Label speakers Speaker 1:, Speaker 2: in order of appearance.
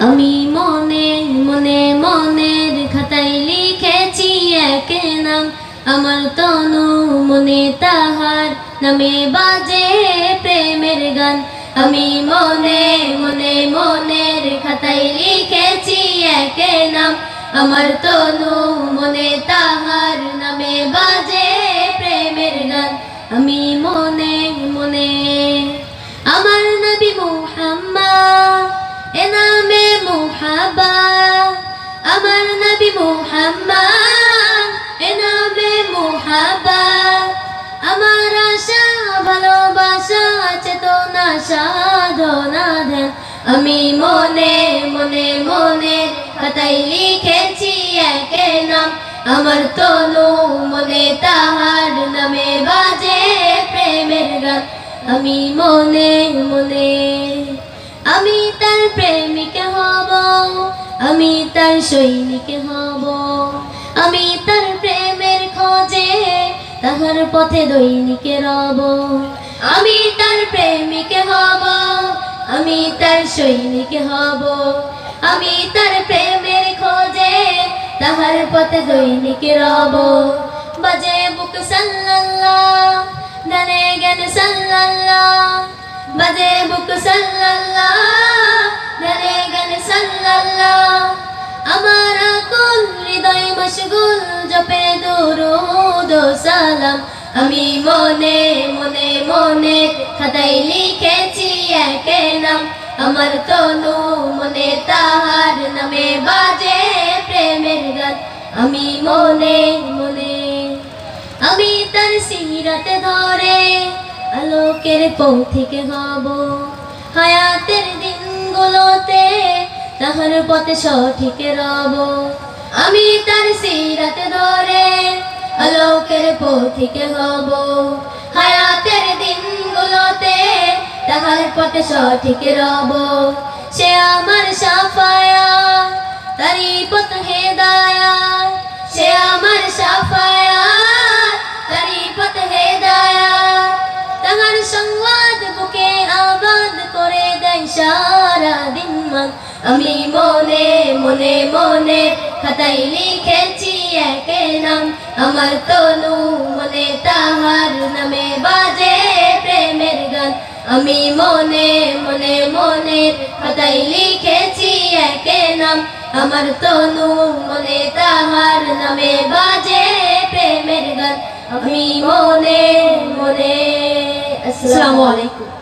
Speaker 1: আমি মনে মনে মনের খাতায় লিখেছি এক নাম, আমার তনু মনে তাহার নামে বাজে প্রেমের গান। আমি মনে মনে মনের খাতায় লিখেছি এক নাম, আমার তনু মনে তাহার নামে বাজে প্রেমের গান। আমি মনে মনে আমার নবী মুহাম্মদ এ নামে মুহাব্বা, আমার নবী মুহাম্মদ এ নামে মুহাব্বা, আমার আশা ভালোবাসা চেতনা সাধনা ধ্যান। আমি মনে মনে মনে খাতায় লিখেছি এক নাম, আমার তনু মনে তাহার নামে বাজে প্রেমের গান। আমি মনে মনে আমি তার প্রেমিক হব, আমি তার সৈনিক হব, আমি তার প্রেমের খোঁজে তাহার পথে দৈনিক রব। আমি তার প্রেমিক হব, আমি তার সৈনিক হব, আমি তার প্রেমের খোঁজে তাহার পথে দৈনিক রব। বাজে বুক সাল্লাল্লাহ গানে গানে সাল্লাল্লাহ, বাজে বুক সাল্লাল্লাহ গানে গানে সাল্লাল্লাহ, আমার আকুল হৃদয় মশগুল জপে দুরূদ ও সালাম। আমি মনে মনে মনে খাতায় লিখেছি এক নাম, আমার তনু মনে তাহার নামে বাজে প্রেমের গান। আমি মনে মনে আমি তার সিরাতে ধরে আলোকের পথিক হব, হায়াতের দিনগুলোতে তাহার পথে সঠিক রব। আমি তার সিরাতে ধরে আলোকের পথিক হব, হায়াতের দিনগুলোতে তাহার পথে সঠিক রব। সে আমার সাফায়াত তারি পথ হেদায়াত, সে আমার সাফায়াত তারি পথ হেদায়াত, তাহার সংবাদ বুকে আবাদ করে দেয় সারা দিন মান। আমি মনে মনে মনে খাতায় লিখেছি এক নাম, আমার তনু মনে তাহার নামে বাজে প্রেমের গান। আমি মনে মনে মনে খাতায় লিখেছি এক নাম, আমার তনু মনে তাহার নামে বাজে প্রেমের গান। আমি মনে মনে। আসসালামু আলাইকুম।